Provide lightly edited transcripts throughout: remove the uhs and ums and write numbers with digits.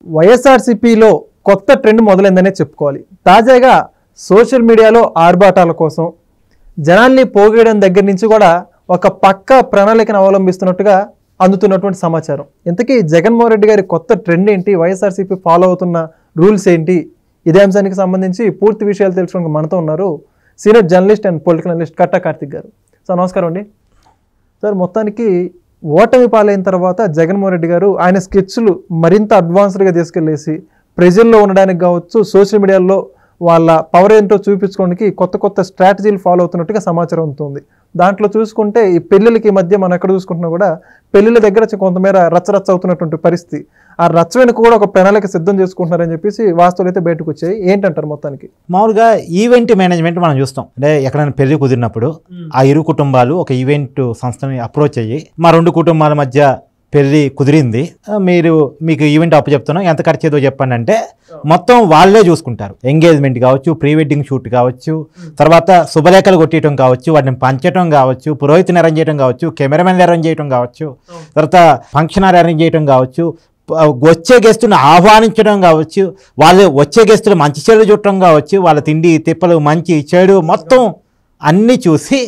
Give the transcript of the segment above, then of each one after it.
వైఎస్ఆర్సీపీలో కొత్త ట్రెండ్ మొదలైందనే చెప్పుకోవాలి. తాజాగా సోషల్ మీడియాలో ఆర్భాటాల కోసం జనాల్ని పోగేయడం దగ్గర నుంచి కూడా ఒక పక్కా ప్రణాళికను అవలంబిస్తున్నట్టుగా అందుతున్నటువంటి సమాచారం. ఇంతకీ జగన్మోహన్ రెడ్డి గారి కొత్త ట్రెండ్ ఏంటి, వైఎస్ఆర్సీపీ ఫాలో అవుతున్న రూల్స్ ఏంటి, ఇదే అంశానికి సంబంధించి పూర్తి విషయాలు తెలుసుకోవడానికి మనతో ఉన్నారు senior journalist and political analyst Katta Karthik గారు. సార్ నమస్కారం అండి. సార్, మొత్తానికి ఓటమి పాలైన తర్వాత జగన్మోహన్ రెడ్డి గారు ఆయన స్కెచ్లు మరింత అడ్వాన్స్డ్గా తీసుకెళ్ళేసి ప్రజల్లో ఉండడానికి కావచ్చు, సోషల్ మీడియాలో వాళ్ళ పవర్ ఏంటో చూపించుకోవడానికి కొత్త కొత్త స్ట్రాటజీలు ఫాలో అవుతున్నట్టుగా సమాచారం ఉంటుంది. దాంట్లో చూసుకుంటే ఈ పెళ్ళిళ్ళకి మధ్య మనం ఎక్కడ చూసుకుంటున్నా కూడా పెళ్ళిళ్ళ దగ్గర కొంతమేర రచ్చరచ్చ అవుతున్నటువంటి పరిస్థితి. ఆ రచ్చ వెనుక కూడా ఒక ప్రణాళిక సిద్ధం చేసుకుంటున్నారని చెప్పేసి వాస్తవాలు అయితే బయటకు వచ్చాయి. ఏంటంటారు మొత్తానికి? మామూలుగా ఈవెంట్ మేనేజ్మెంట్ మనం చూస్తాం. అంటే ఎక్కడైనా పెళ్లి కుదిరినప్పుడు ఆ ఇరు కుటుంబాలు ఒక ఈవెంట్ సంస్థని అప్రోచ్ అయ్యి, మా రెండు కుటుంబాల మధ్య పెళ్లి కుదిరింది, మీకు ఈవెంట్ అప్పు చెప్తున్నాం, ఎంత ఖర్చు ఏదో చెప్పండి అంటే మొత్తం వాళ్ళే చూసుకుంటారు. ఎంగేజ్మెంట్ కావచ్చు, ప్రీ వెడ్డింగ్ షూట్ కావచ్చు, తర్వాత శుభలేఖలు కొట్టేయటం కావచ్చు, వాటిని పంచడం కావచ్చు, పురోహితుని అరేంజ్ చేయడం కావచ్చు, కెమెరామెన్ అరేంజ్ చేయడం కావచ్చు, తర్వాత ఫంక్షన్ అరేంజ్ చేయడం కావచ్చు, వచ్చే గెస్టును ఆహ్వానించడం కావచ్చు, వాళ్ళు వచ్చే గెస్టులు మంచి చెడు చూడటం కావచ్చు, వాళ్ళ తిండి తిప్పలు మంచి చెడు మొత్తం అన్నీ చూసి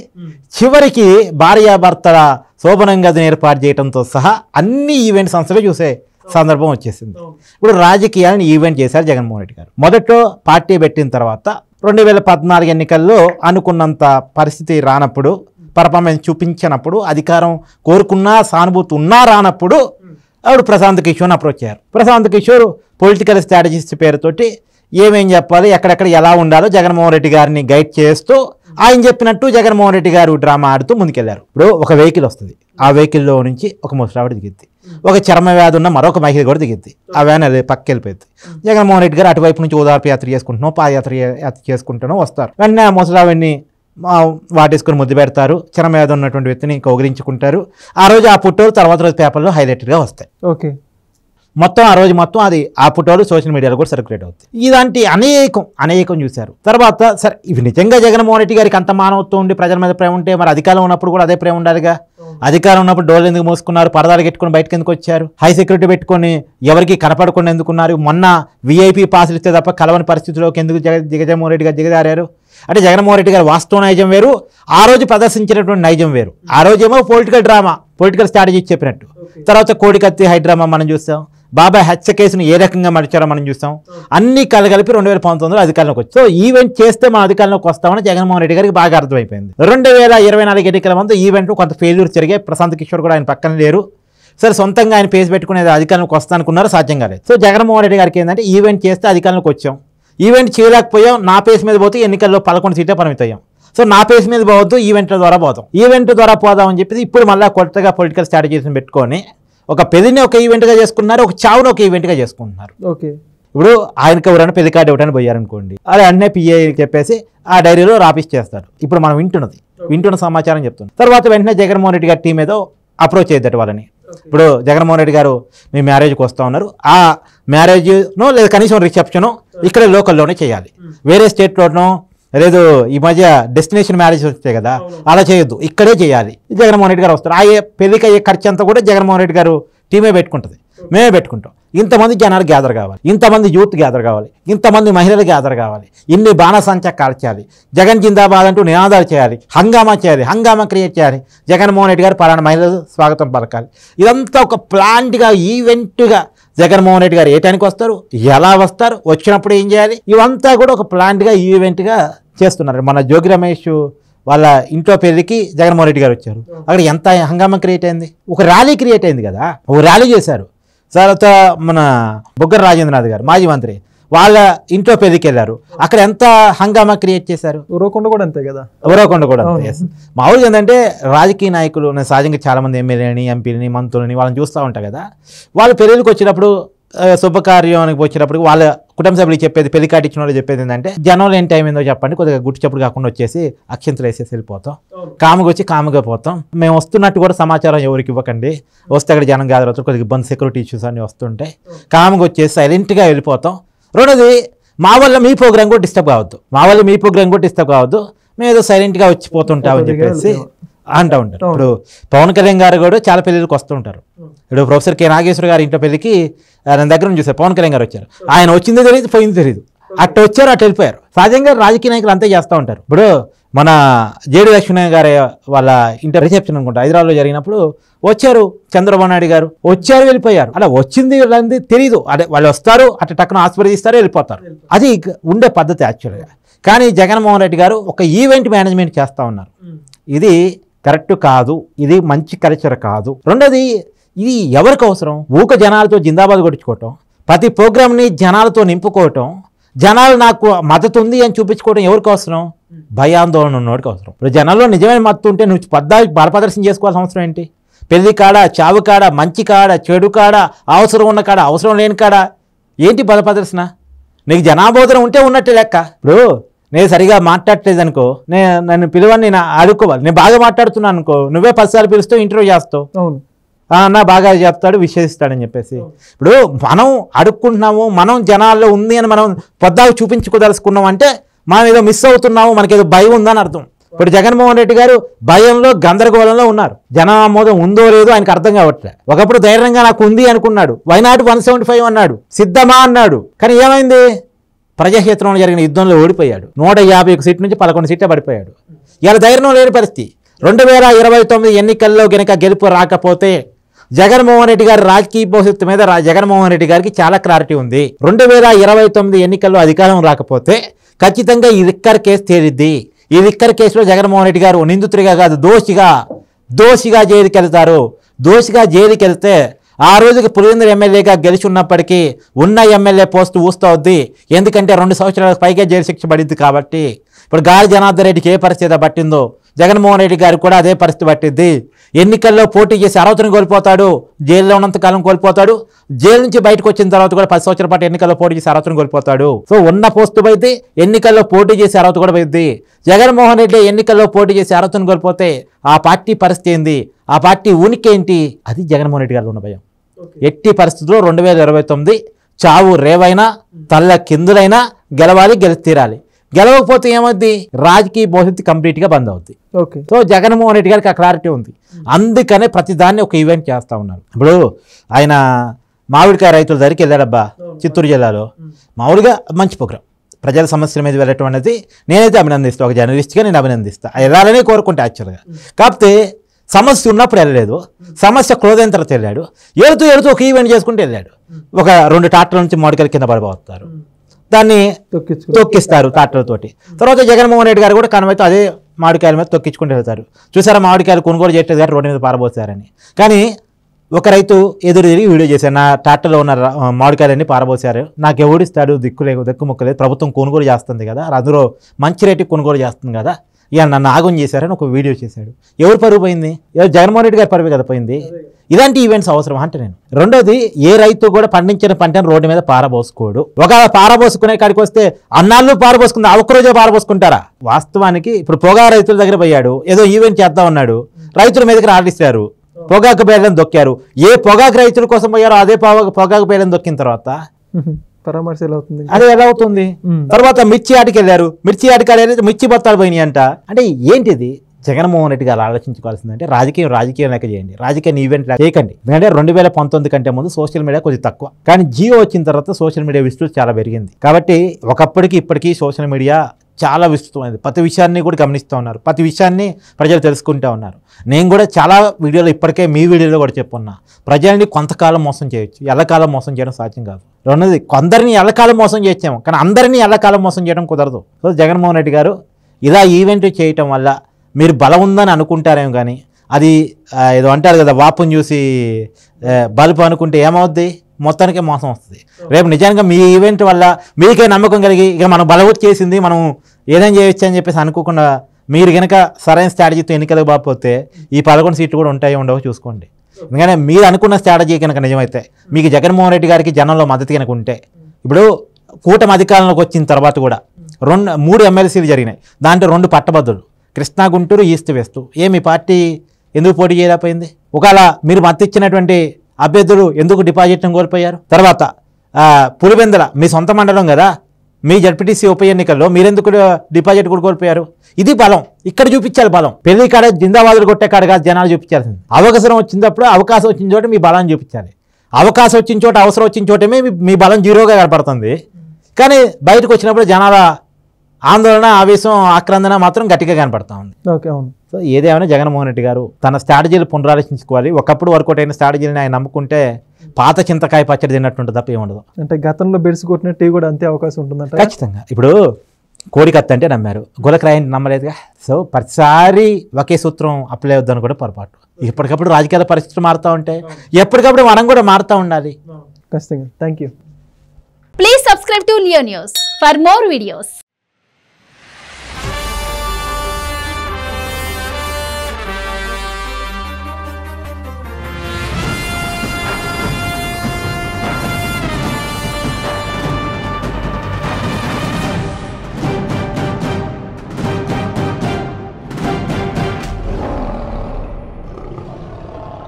చివరికి భార్యాభర్తల శోభనం గదిని ఏర్పాటు చేయడంతో సహా అన్ని ఈవెంట్ సంస్థలు చూసే సందర్భం వచ్చేసింది. ఇప్పుడు రాజకీయాలను ఈవెంట్ చేశారు జగన్మోహన్ రెడ్డి గారు. మొదట్లో పార్టీ పెట్టిన తర్వాత 2014 ఎన్నికల్లో అనుకున్నంత పరిస్థితి రానప్పుడు, పర్ఫార్మెన్స్ చూపించినప్పుడు, అధికారం కోరుకున్నా సానుభూతి ఉన్నా రానప్పుడు ఆవిడ ప్రశాంత్ కిషోర్ని అప్రోచ్ అయ్యారు. ప్రశాంత్ కిషోర్ పొలిటికల్ స్ట్రాటజిస్ట్ పేరుతోటి ఏమేం చెప్పాలి, ఎక్కడెక్కడ ఎలా ఉండాలో జగన్మోహన్ రెడ్డి గారిని గైడ్ చేస్తూ ఆయన చెప్పినట్టు జగన్మోహన్ రెడ్డి గారు డ్రామా ఆడుతూ ముందుకెళ్లారు. ఇప్పుడు ఒక వెహికల్ వస్తుంది, ఆ వెహికల్లో నుంచి ఒక ముసలావిడ దిగిద్ది, ఒక చర్మ వ్యాధి ఉన్న మరొక మహిళ కూడా దిగిద్ది, ఆ వ్యాన్ అది పక్కకి వెళ్ళిపోయింది. జగన్మోహన్ రెడ్డి గారు అటువైపు నుంచి ఓదార్పు యాత్ర చేసుకుంటున్నాం, పాదయాత్ర చేసుకుంటున్నాం వస్తారు. వెంటనే ఆ ముసలావిడిని వాటేసుకుని ముద్దు పెడతారు, చర్మ వ్యాధి ఉన్నటువంటి వ్యక్తిని కౌగిలించుకుంటారు. ఆ రోజు ఆ ఫోటోలు తర్వాత రోజు పేపర్లో హైలైటెడ్గా వస్తాయి. ఓకే, మొత్తం ఆ రోజు మొత్తం అది ఆ ఫోటోలు సోషల్ మీడియాలో కూడా సర్క్యులేట్ అవుతాయి. ఇలాంటి అనేకం చూశారు. తర్వాత సరే, ఇవి నిజంగా జగన్మోహన్ రెడ్డి గారికి అంత మానవత్వం ఉండి ప్రజల మీద ప్రేమ ఉంటే మరి అధికారం ఉన్నప్పుడు కూడా అదే ప్రేమ ఉండాలిగా. అధికారం ఉన్నప్పుడు డోర్లు ఎందుకు మోసుకున్నారు, పరదాలు పెట్టుకుని బయటకు ఎందుకు వచ్చారు, హై సెక్యూరిటీ పెట్టుకొని ఎవరికి కనపడకుండా ఎందుకున్నారు, మొన్న విఐపీ పాసులు ఇస్తే తప్ప కలవని పరిస్థితిలోకి ఎందుకు జగన్మోహన్ రెడ్డి గారు దిగజారారు? అంటే జగన్మోహన్ రెడ్డి గారు వాస్తవ నైజం వేరు, ఆ రోజు ప్రదర్శించినటువంటి నైజం వేరు. ఆ రోజేమో పొలిటికల్ డ్రామా, పొలిటికల్ స్ట్రాటజీ చెప్పినట్టు. తర్వాత కోడికత్తి హైడ్రామా మనం చూస్తాం, బాబాయ్ హత్య కేసును ఏ రకంగా మరిచారో మనం చూస్తాం. అన్ని కలగలిపి 2019లో అధికారంలోకి వచ్చి, సో ఈవెంట్ చేస్తే మనం అధికారంలోకి వస్తామని జగన్మోహన్ రెడ్డి గారికి బాగా అర్థమైపోయింది. 2024 ఎన్నికల ముందు ఈవెంట్ కొంత ఫెయిల్యూర్ జరిగాయి. ప్రశాంత్ కిషోర్ కూడా ఆయన పక్కన లేరు. సరే, సొంతంగా ఆయన పేస్ పెట్టుకునేది అధికారంలోకి వస్తానుకున్నారు, సాధ్యం కాలేదు. సో జగన్మోహన్ రెడ్డి గారికి ఏంటంటే ఈవెంట్ చేస్తే అధికారంలోకి వచ్చాం, ఈవెంట్ చేయలేకపోయాం, నా పేస్ మీద పోతే ఎన్నికల్లో 11 సీట్లే పరిమితయ్యాం. సో నా పేస్ మీద పోవద్దు, ఈవెంట్ల ద్వారా పోదాం, ఈవెంట్ ద్వారా పోదామని చెప్పి ఇప్పుడు మళ్ళీ కొత్తగా పొలిటికల్ స్ట్రాటజీస్ని పెట్టుకొని ఒక పెళ్లిని ఒక ఈవెంట్గా చేసుకున్నారు, ఒక చావును ఒక ఈవెంట్గా చేసుకుంటున్నారు. ఓకే, ఇప్పుడు ఆయనకి ఎవరైనా పెళ్లి కార్డు ఇవ్వడానికి పోయారనుకోండి, అది అన్నీ పిఏ చెప్పేసి ఆ డైరీలో రాపిస్ చేస్తారు. ఇప్పుడు మనం వింటున్న సమాచారం చెప్తున్నాం. తర్వాత వెంటనే జగన్మోహన్ రెడ్డి గారి టీం ఏదో అప్రోచ్ చేద్దట వాళ్ళని. ఇప్పుడు జగన్మోహన్ రెడ్డి గారు మీ మ్యారేజ్కి వస్తూ ఉన్నారు, ఆ మ్యారేజ్నో లేదా కనీసం రిసెప్షనో ఇక్కడ లోకల్లోనే చేయాలి, వేరే స్టేట్లోనో లేదు, ఈ మధ్య డెస్టినేషన్ మ్యారేజ్ వస్తాయి కదా, అలా చేయొద్దు, ఇక్కడే చేయాలి. జగన్మోహన్ రెడ్డి గారు వస్తారు, ఆ పెళ్లికి అయ్యే ఖర్చు అంతా కూడా జగన్మోహన్ రెడ్డి గారు టీమే పెట్టుకుంటుంది, మేమే పెట్టుకుంటాం. ఇంతమంది జనాలు గ్యాదర్ కావాలి, ఇంతమంది యూత్ గ్యాదర్ కావాలి, ఇంతమంది మహిళలు గ్యాదర్ కావాలి, ఇన్ని బాణసంచా కాల్చాలి, జగన్ జిందాబాద్ అంటూ నినాదాలు చేయాలి, హంగామా క్రియేట్ చేయాలి, జగన్మోహన్ రెడ్డి గారు పలానా మహిళలు స్వాగతం పలకాలి. ఇదంతా ఒక ప్లాన్డ్గా ఈవెంట్గా జగన్మోహన్ రెడ్డి గారు ఏ టైంకి వస్తారు, ఎలా వస్తారు, వచ్చినప్పుడు ఏం చేయాలి, ఇవంతా కూడా ఒక ప్లాన్డ్గా ఈవెంట్గా చేస్తున్నారు. మన జోగి రమేష్ వాళ్ళ ఇంట్లో పెళ్లికి జగన్మోహన్ రెడ్డి గారు వచ్చారు, అక్కడ ఎంత హంగామా క్రియేట్ అయింది, ఒక ర్యాలీ క్రియేట్ అయింది కదా, ఒక ర్యాలీ చేశారు. తర్వాత మన బుగ్గన రాజేంద్రనాథ్ గారు మాజీ మంత్రి వాళ్ళ ఇంట్లో పెళ్లికి వెళ్ళారు, అక్కడ ఎంత హంగామా క్రియేట్ చేశారు. ఉరవకొండ కూడా అంతే కదా, ఉరవకొండ కూడా అంతే. మామూలుగా ఏంటంటే రాజకీయ నాయకులు, నేను సహజంగా చాలామంది ఎమ్మెల్యేని, ఎంపీలని, మంత్రులని వాళ్ళని చూస్తూ ఉంటాను కదా, వాళ్ళు పెళ్ళికి వచ్చినప్పుడు శుభకార్యానికి వచ్చినప్పుడు వాళ్ళ కుటుంబ సభ్యులు చెప్పేది, పెళ్లి కార్డు ఇచ్చిన వాళ్ళు చెప్పేది ఏంటంటే, జనంలో ఏం టైం ఏందో చెప్పండి, కొద్దిగా గుట్టు చప్పుడు కాకుండా వచ్చేసి అక్షంతలు వేసేసి వెళ్ళిపోతాం, కాముగా వచ్చి కాముగా పోతాం, మేము వస్తున్నట్టు కూడా సమాచారం ఎవరికి ఇవ్వకండి, వస్తే అక్కడ జనం గ్యాదర్ అవుతారు, కొద్దిగా ఇబ్బంది సెక్యూరిటీ ఇష్యూస్ అన్నీ వస్తుంటాయి, కాముగా వచ్చేసి సైలెంట్గా వెళ్ళిపోతాం. రెండోది, మా వల్ల మీ ప్రోగ్రామ్ కూడా డిస్టర్బ్ కావద్దు, మేము ఏదో సైలెంట్గా వచ్చిపోతుంటామని చెప్పేసి అంటూ ఉంటారు. ఇప్పుడు పవన్ కళ్యాణ్ గారు కూడా చాలా పెళ్ళిళ్ళకి వస్తూ ఉంటారు. ఇప్పుడు ప్రొఫెసర్ కె నాగేశ్వర గారి ఇంట్లో పెళ్ళికి నా దగ్గర నుంచి చూసారు, పవన్ కళ్యాణ్ గారు వచ్చారు. ఆయన వచ్చిందే తెలియదు, పోయింది తెలియదు, అట్టు వచ్చారు అట్టు వెళ్ళిపోయారు. సహజంగా రాజకీయ నాయకులు అంతే చేస్తూ ఉంటారు. ఇప్పుడు మన జేడి లక్ష్మీ గారి వాళ్ళ ఇంటర్ రిసెప్షన్ అనుకుంటా హైదరాబాద్లో జరిగినప్పుడు వచ్చారు, చంద్రబాబు నాయుడు గారు వచ్చారు వెళ్ళిపోయారు. అలా వచ్చింది వీళ్ళంది తెలియదు, అదే వాళ్ళు వస్తారు అటు టక్కున ఆస్పదిస్తారు వెళ్ళిపోతారు. అది ఉండే పద్ధతి యాక్చువల్గా. కానీ జగన్మోహన్ రెడ్డి గారు ఒక ఈవెంట్ మేనేజ్మెంట్ చేస్తూ ఉన్నారు. ఇది కరెక్ట్ కాదు, ఇది మంచి కల్చర్ కాదు. రెండోది, ఇది ఎవరికి అవసరం? ఊక జనాలతో జిందాబాద్ కొట్టించుకోవటం, ప్రతి ప్రోగ్రామ్ని జనాలతో నింపుకోవటం, జనాలు నాకు మద్దతు ఉంది అని చూపించుకోవడం ఎవరికి అవసరం? భయాందోళన ఉన్నవాడికి అవసరం. ఇప్పుడు జనాల్లో నిజమైన మద్దతు ఉంటే నువ్వు బలప్రదర్శన చేసుకోవాల్సిన అవసరం ఏంటి? పెళ్లి కాడ, చావు కాడ, మంచి కాడ, చెడు కాడ, అవసరం ఉన్న కాడ, అవసరం లేని కాడ ఏంటి బలప్రదర్శన? నీకు జనాబోధన ఉంటే ఉన్నట్టే లెక్క. ఇప్పుడు నేను సరిగా మాట్లాడట్లేదు అనుకో, నన్ను పిలువని నేను అడుక్కోవాలి. నేను బాగా మాట్లాడుతున్నాను అనుకో, నువ్వే 10 సార్లు పిలుస్తూ ఇంటర్వ్యూ చేస్తావు, నా బాగా చెప్తాడు విశ్వసిస్తాడని చెప్పేసి. ఇప్పుడు మనం అడుక్కుంటున్నాము, మనం జనాల్లో ఉంది అని మనం పొద్దాకు చూపించుకోదలుచుకున్నాం అంటే మనం ఏదో మిస్ అవుతున్నాము, మనకేదో భయం ఉందని అర్థం. ఇప్పుడు జగన్మోహన్ రెడ్డి గారు భయంలో గందరగోళంలో ఉన్నారు. జనామోదం ఉందో లేదో ఆయనకు అర్థం కావట్లే. ఒకప్పుడు ధైర్యంగా నాకు ఉంది అనుకున్నాడు, వైనాడు 175 అన్నాడు, సిద్ధమా అన్నాడు. కానీ ఏమైంది? ప్రజాక్షేత్రంలో జరిగిన యుద్ధంలో ఓడిపోయాడు. 151 సీట్ల నుంచి 11 సీట్లే పడిపోయాడు. ఇలా ధైర్యం లేని పరిస్థితి. 2029 ఎన్నికల్లో గనక గెలుపు రాకపోతే జగన్మోహన్ రెడ్డి గారి రాజకీయ భవిష్యత్తు మీద జగన్మోహన్ రెడ్డి గారికి చాలా క్లారిటీ ఉంది. 2029 ఎన్నికల్లో అధికారం రాకపోతే ఖచ్చితంగా ఈ లిక్కర్ కేసు తేలిద్ది. ఈ లిక్కర్ కేసులో జగన్మోహన్ రెడ్డి గారు నిందితుడిగా కాదు, దోషిగా జైలుకి వెళ్తారు. దోషిగా జైలుకి వెళ్తే ఆ రోజుకి పులివెందుల ఎమ్మెల్యేగా గెలిచి ఉన్నప్పటికీ ఉన్న ఎమ్మెల్యే పోస్టు ఊస్తవుద్ది. ఎందుకంటే 2 సంవత్సరాలకు పైగా జైలు శిక్ష పడింది కాబట్టి. ఇప్పుడు గాలి జనార్దన్ రెడ్డికి ఏ పరిస్థితి పట్టిందో జగన్మోహన్ రెడ్డి గారికి కూడా అదే పరిస్థితి పట్టింది. ఎన్నికల్లో పోటీ చేసి అర్హతను కోల్పోతాడు, జైల్లో ఉన్నంతకాలం కోల్పోతాడు. జైలు నుంచి బయటకు వచ్చిన తర్వాత కూడా 10 సంవత్సరాల పాటు ఎన్నికల్లో పోటీ చేసి అర్హతను కోల్పోతాడు. సో ఉన్న పోస్టు పోయింది, ఎన్నికల్లో పోటీ చేసి అర్హత కూడా పోయింది. జగన్మోహన్ రెడ్డి ఎన్నికల్లో పోటీ చేసి అర్హతను కోల్పోతే ఆ పార్టీ పరిస్థితి ఏంది? ఆ పార్టీ ఉనికి ఏంటి? అది జగన్మోహన్ రెడ్డి గారిలో ఉన్న భయం. ఎట్టి పరిస్థితుల్లో 2029 చావు రేవైనా తల్ల కిందులైనా గెలవాలి, గెలిచి తీరాలి. గెలవకపోతే ఏమవుద్ది? రాజకీయ భవిష్యత్తు కంప్లీట్గా బంద్ అవుద్ది. సో జగన్మోహన్ రెడ్డి గారికి ఆ క్లారిటీ ఉంది. అందుకనే ప్రతిదాన్ని ఒక ఈవెంట్ చేస్తూ ఉన్నారు. ఇప్పుడు ఆయన మామిడికాయ రైతుల దగ్గరికి వెళ్ళాడబ్బా, చిత్తూరు జిల్లాలో. మామూలుగా మంచి ప్రోగ్రాం, ప్రజల సమస్యల మీద వెళ్ళటం అనేది నేనైతే అభినందిస్తాను. ఒక జర్నలిస్ట్గా నేను అభినందిస్తాను, వెళ్ళాలని కోరుకుంటా యాక్చువల్గా. కాకపోతే సమస్య ఉన్నప్పుడు వెళ్ళలేదు, సమస్య క్లోజ్ అయిన తర్వాత వెళ్ళాడు. ఏడుతూ ఒక ఈవెంట్ చేసుకుంటూ వెళ్ళాడు. ఒక 2 ట్రాక్టర్ల నుంచి మామిడికాయలు కింద పడిపోతారు, దాన్ని తొక్కిస్తారు ట్రాక్టర్లతోటి. తర్వాత జగన్మోహన్ రెడ్డి గారు కూడా కనమైతే అదే మామిడికాయల మీద తొక్కించుకుంటూ వెళ్తారు. చూసారా, మామిడికాయలు కొనుగోలు చేయట్లేదు కానీ రోడ్డు మీద పారబోసారని. కానీ ఒక రైతు ఎదురు తిరిగి వీడియో చేశారు, నా ట్రాక్టర్లో ఉన్న మామిడికాయలన్నీ పారబోసారు, నాకు ఎవడిస్తాడు, దిక్కు ముక్కలేదు, ప్రభుత్వం కొనుగోలు చేస్తుంది కదా, అందులో మంచి రేటుకి కొనుగోలు చేస్తుంది కదా, ఇక నన్ను ఆగం చేశారని ఒక వీడియో చేశాడు. ఎవరు పరుగు పోయింది? జగన్మోహన్ రెడ్డి గారి పరుగు కదా పోయింది. ఇలాంటి ఈవెంట్స్ అవసరం అంటే నేను. రెండోది, ఏ రైతు కూడా పండించిన పంటను రోడ్డు మీద పారబోసుకోడు. ఒక పారబోసుకునే కాడికి వస్తే అన్నాళ్ళు పారబోసుకుందా, ఒక్కరోజే పారబోసుకుంటారా? వాస్తవానికి ఇప్పుడు పొగాకు రైతుల దగ్గర పోయాడు, ఏదో ఈవెంట్ చేద్దాం ఉన్నాడు, రైతుల మీదకి ఆడిస్తారు, పొగాకు బేలను దొక్కారు. ఏ పొగాకు రైతుల కోసం పోయారో అదే పొగాకు బేలను దొక్కిన తర్వాత అదే ఎలా అవుతుంది? తర్వాత మిర్చి ఆటకి వెళ్ళారు, మిర్చి ఆటకి మిర్చి బత్తాలు పోయినాయి అంట. అంటే ఏంటిది? జగన్మోహన్ రెడ్డి గారు ఆలోచించుకోవాల్సిందంటే రాజకీయం లెక్క చేయండి, రాజకీయాన్ని ఈవెంట్ చేయకండి. ఎందుకంటే 2019 కంటే ముందు సోషల్ మీడియా కొద్దిగా తక్కువ, కానీ జియో వచ్చిన తర్వాత సోషల్ మీడియా విస్తృతి చాలా పెరిగింది. కాబట్టి ఒకప్పటికి ఇప్పటికీ సోషల్ మీడియా చాలా విస్తృతమైంది. ప్రతి విషయాన్ని కూడా గమనిస్తూ ఉన్నారు, ప్రతి విషయాన్ని ప్రజలు తెలుసుకుంటూ ఉన్నారు. నేను కూడా చాలా వీడియోలో ఇప్పటికే మీ వీడియోలో కూడా చెప్పున్నా, ప్రజల్ని కొంతకాలం మోసం చేయొచ్చు, ఎల్లకాలం మోసం చేయడం సాధ్యం కాదు. రెండోది, కొందరిని ఎల్లకాలం మోసం చేయొచ్చాము, కానీ అందరినీ ఎల్లకాలం మోసం చేయడం కుదరదు. సో జగన్మోహన్ రెడ్డి గారు ఇలా ఈవెంట్ చేయటం వల్ల మీరు బలం ఉందని అనుకుంటారేమో, కానీ అది ఏదో అంటారు కదా, వాపుని చూసి బలుపు అనుకుంటే ఏమవుద్ది? మొత్తానికే మోసం వస్తుంది. రేపు నిజంగా మీ ఈవెంట్ వల్ల మీకే నమ్మకం కలిగి ఇక మనం బలవత్ చేసింది, మనం ఏదైనా చేయొచ్చు అని చెప్పేసి అనుకోకుండా మీరు కనుక సరైన స్ట్రాటజీతో ఎన్నికలకు బాకపోతే ఈ 11 సీట్లు కూడా ఉంటాయో ఉండవో చూసుకోండి. ఎందుకంటే మీరు అనుకున్న స్ట్రాటజీ కనుక నిజమైతే, మీకు జగన్మోహన్ రెడ్డి గారికి జనంలో మద్దతు కనుక ఉంటే, ఇప్పుడు కూటమి అధికారంలోకి వచ్చిన తర్వాత కూడా 3 ఎమ్మెల్సీలు జరిగినాయి, దాంట్లో 2 పట్టభద్రులు, కృష్ణా, గుంటూరు, ఈస్ట్, వెస్ట్. మీ పార్టీ ఎందుకు పోటీ చేయలేకపోయింది? ఒకవేళ మీరు మద్దతు ఇచ్చినటువంటి అభ్యర్థులు ఎందుకు డిపాజిట్ను కోల్పోయారు? తర్వాత పులివెందుల మీ సొంత మండలం కదా, మీ జడ్పీటీసీ ఉప ఎన్నికల్లో మీరెందుకు డిపాజిట్ కూడా కోల్పోయారు? ఇది బలం. ఇక్కడ చూపించాలి బలం. పెళ్లి కాడ జిందాబాదులు కొట్టే కాడగా జనాలు చూపించాల్సింది. అవసరం వచ్చినప్పుడు అవకాశం వచ్చిన చోట మీ బలాన్ని చూపించాలి. అవకాశం వచ్చిన చోట అవసరం వచ్చిన చోటమే మీ బలం జీరోగా కనపడుతుంది. కానీ బయటకు వచ్చినప్పుడు జనాల ఆందోళన, ఆవేశం, ఆక్రందన మాత్రం గట్టిగా కనపడతా ఉంది. ఓకే, అవును. సో ఏదేమైనా జగన్మోహన్ రెడ్డి గారు తన స్ట్రాటజీలు పునరాలోచించుకోవాలి. ఒకప్పుడు వర్కౌట్ అయిన స్ట్రాటజీని ఆయన నమ్ముకుంటే పాత చింతకాయ పచ్చడి తిన్నట్టుంటుంది తప్ప ఏముండదు. అంటే గతంలో బెడిసి కొట్టిన టీ కూడా అంతే అవకాశం ఉంటుందంట. ఖచ్చితంగా. ఇప్పుడు కోడికత్త అంటే నమ్మారు, గులకరాయిని నమ్మలేదుగా. సో ప్రతిసారి ఒకే సూత్రం అప్లై అవుద్దని కూడా పొరపాటు. ఎప్పటికప్పుడు రాజకీయ పరిస్థితులు మారుతూ ఉంటాయి, ఎప్పటికప్పుడు మనం కూడా మారుతూ ఉండాలి. ఖచ్చితంగా. Thank you. Please subscribe to Leo News for more videos.